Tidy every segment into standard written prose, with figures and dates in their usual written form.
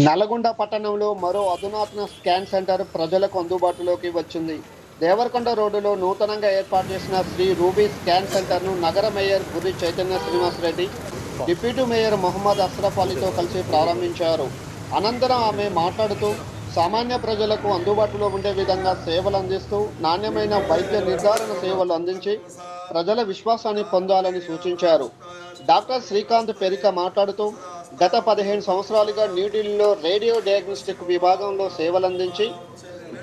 నల్గొండ పట్టణంలో మరో అధునాతన స్కాన్ సెంటర్ ప్రజలకు అందుబాటులోకి వచ్చింది. దేవరకొండ రోడ్డులో నూతనంగా ఏర్పాటు చేసిన శ్రీ రూబీ స్కాన్ సెంటర్ను నగర mayor Gurri Chaitanya Srinivas Reddy, deputy mayor Mohammed Ashraf అలీతో కలిసి ప్రారంభించారు. అనంతరం ఆమె మాట్లాడుతూ సామాన్య ప్రజలకు అందుబాటులో ఉండే విధంగా సేవలు అందిస్తూ నాణ్యమైన వైద్య నిర్ధారణ సేవలు అందించి ప్రజల విశ్వాసాన్ని పొందాలని సూచించారు. డాక్టర్ శ్రీకాంత్ పెరిక మాట్లాడుతూ గత 15 సంవత్సరాలుగా న్యూఢిల్లీలో రేడియో డయాగ్నోస్టిక్ విభాగంలో సేవలందించి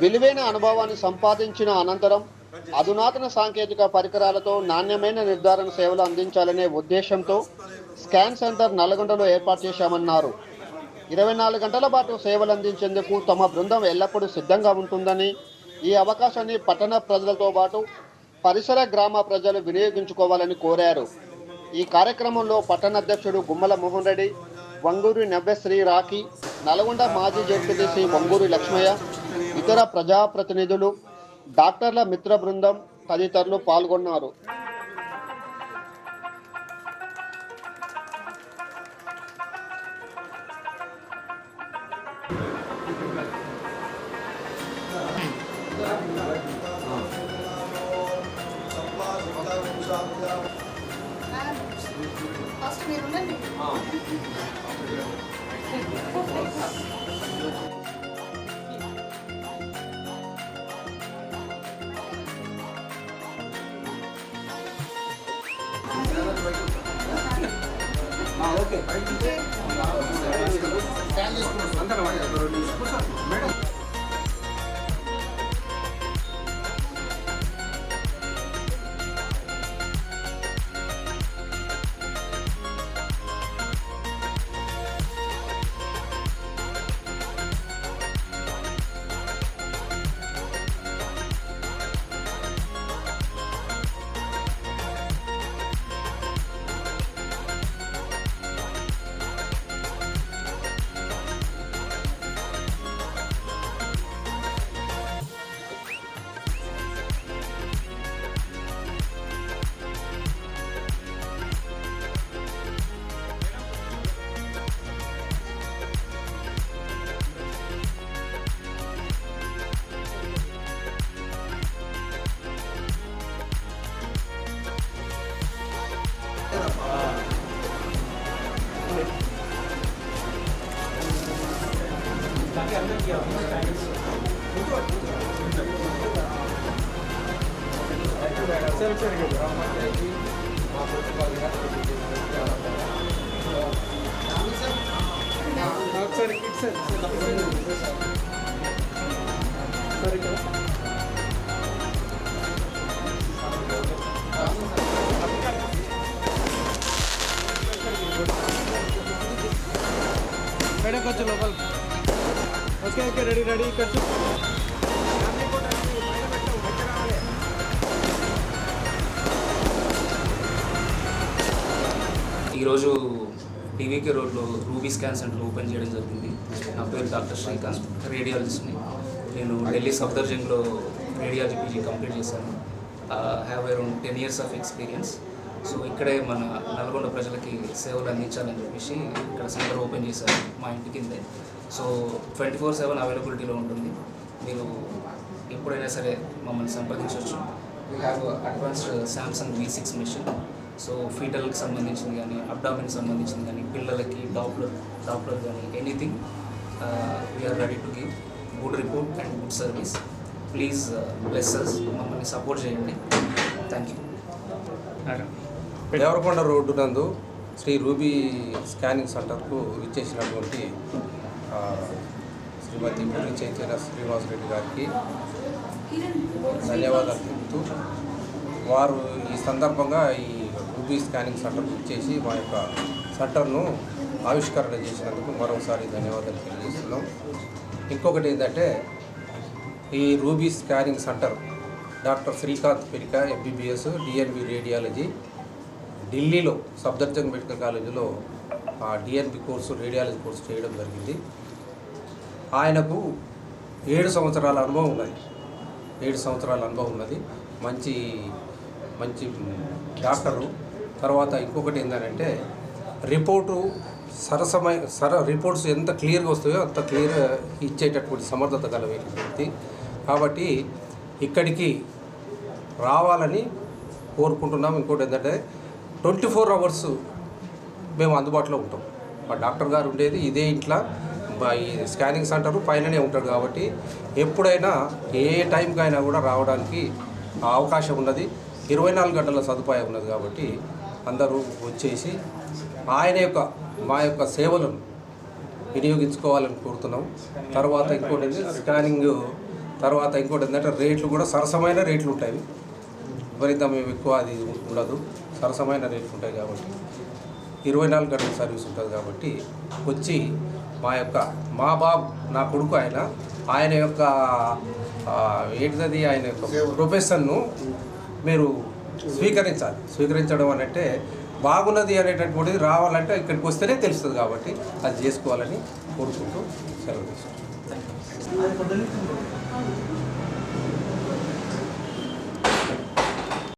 విలువైన అనుభవాన్ని సంపాదించిన అనంతరం అధునాతన సాంకేతిక పరికరాలతో నాణ్యమైన నిర్ధారణ సేవలు అందించాలనే ఉద్దేశంతో స్కాన్ సెంటర్ నల్గొండలో ఏర్పాటు చేశామన్నారు. 24 గంటల పాటు సేవలు అందించేందుకు తమ బృందం ఎల్లప్పుడూ సిద్ధంగా ఉంటుందని, ఈ అవకాశాన్ని పట్టణ ప్రజలతో పాటు పరిసర గ్రామ ప్రజలు వినియోగించుకోవాలని కోరారు. ఈ కార్యక్రమంలో పట్టణ అధ్యక్షుడు గుమ్మల మోహన్ రెడ్డి, వంగూరి నవ్యశ్రీ రాఖీ, నల్గొండ మాజీ జెడ్పీటీసీ వంగూరి లక్ష్మయ్య, ఇతర ప్రజాప్రతినిధులు, డాక్టర్ల మిత్ర బృందం తదితరులు పాల్గొన్నారు. ఫస్ట్ మీరు ఉండండి. Okay madam. మేడం కొంచెం లోపల. Okay okay ready ready. ఇక్కడ ఈరోజు టీవీకే రోడ్లో రూబీ స్కాన్ సెంటర్ ఓపెన్ చేయడం జరిగింది. నా పేరు డాక్టర్ శ్రీకాంత్, రేడియాలజిస్ట్ని. నేను ఢిల్లీ సఫ్దర్జంగ్లో రేడియాలజీ పీజీ కంప్లీట్ చేశాను. Have around 10 years of experience. So ఇక్కడే మన నల్గొండ ప్రజలకి సేవలు అందించాలని చెప్పేసి ఇక్కడ సెంటర్ ఓపెన్ చేశారు మా ఇంటి కిందే. సో 24/7 అవైలబిలిటీలో ఉంటుంది. మీరు ఎప్పుడైనా సరే మమ్మల్ని సంప్రదించవచ్చు. We have advanced Samsung V6 machine. So ఫీటల్కి సంబంధించింది కానీ, అబ్డామిన్కి సంబంధించింది కానీ, పిల్లలకి డాప్లర్ కానీ anything we are ready to give good report and good service. Please bless us, మమ్మల్ని సపోర్ట్ చేయండి. Thank you. దేవరకొండ రోడ్డు నందు శ్రీ రూబీ స్కానింగ్ సెంటర్కు విచ్చేసినటువంటి శ్రీమతి గుర్రి చైతన్య శ్రీనివాస్ రెడ్డి గారికి ధన్యవాదాలు చెబుతూ, వారు ఈ సందర్భంగా ఈ రూబీ స్కానింగ్ సెంటర్కు విచ్చేసి మా యొక్క సెంటర్ను ఆవిష్కరణ చేసినందుకు మరోసారి ధన్యవాదాలు తెలియజేస్తున్నాం. ఇంకొకటి ఏంటంటే, ఈ ruby scanning centre doctor Srikanth Perika MBBS DNB radiology ఢిల్లీలో సఫ్దర్జంగ్ మెడికల్ కాలేజీలో DNB కోర్సు రేడియాలజీ కోర్సు చేయడం జరిగింది. ఆయనకు 7 సంవత్సరాల అనుభవం ఉన్నది. 7 సంవత్సరాల అనుభవం ఉన్నది. మంచి మంచి డాక్టరు. తర్వాత ఇంకొకటి ఏంటంటే, రిపోర్టు రిపోర్ట్స్ ఎంత క్లియర్గా వస్తాయో అంత క్లియర్గా ఇచ్చేటటువంటి సమర్థత గల వ్యక్తి కాబట్టి ఇక్కడికి రావాలని కోరుకుంటున్నాం. ఇంకోటి ఏంటంటే 24 అవర్స్ మేము అందుబాటులో ఉంటాం. మా డాక్టర్ గారు ఉండేది ఇదే ఇంట్లో, ఈ స్కానింగ్ సెంటర్ పైననే ఉంటాడు కాబట్టి ఎప్పుడైనా ఏ టైంకైనా కూడా రావడానికి అవకాశం ఉన్నది. 24 గంటల సదుపాయం ఉన్నది కాబట్టి అందరూ వచ్చేసి మా యొక్క సేవలను వినియోగించుకోవాలని కోరుతున్నాం. తర్వాత ఇంకోటి స్కానింగ్ తర్వాత ఇంకోటి ఏంటంటే రేట్లు కూడా సరసమైన రేట్లు ఉంటాయి. విపరీతం ఎక్కువ అది ఉండదు, సరసమైన రేట్లు ఉంటాయి కాబట్టి 24 గంటల సర్వీస్ ఉంటుంది కాబట్టి వచ్చి మా బాబు నా కొడుకు ఆయన యొక్క ఆయన యొక్క ప్రొఫెషన్ను మీరు స్వీకరించడం అంటే బాగున్నది అనేటటువంటిది రావాలంటే ఇక్కడికి వస్తేనే తెలుస్తుంది కాబట్టి అది చేసుకోవాలని కోరుకుంటూ సెలవు తీసుకుంటాం.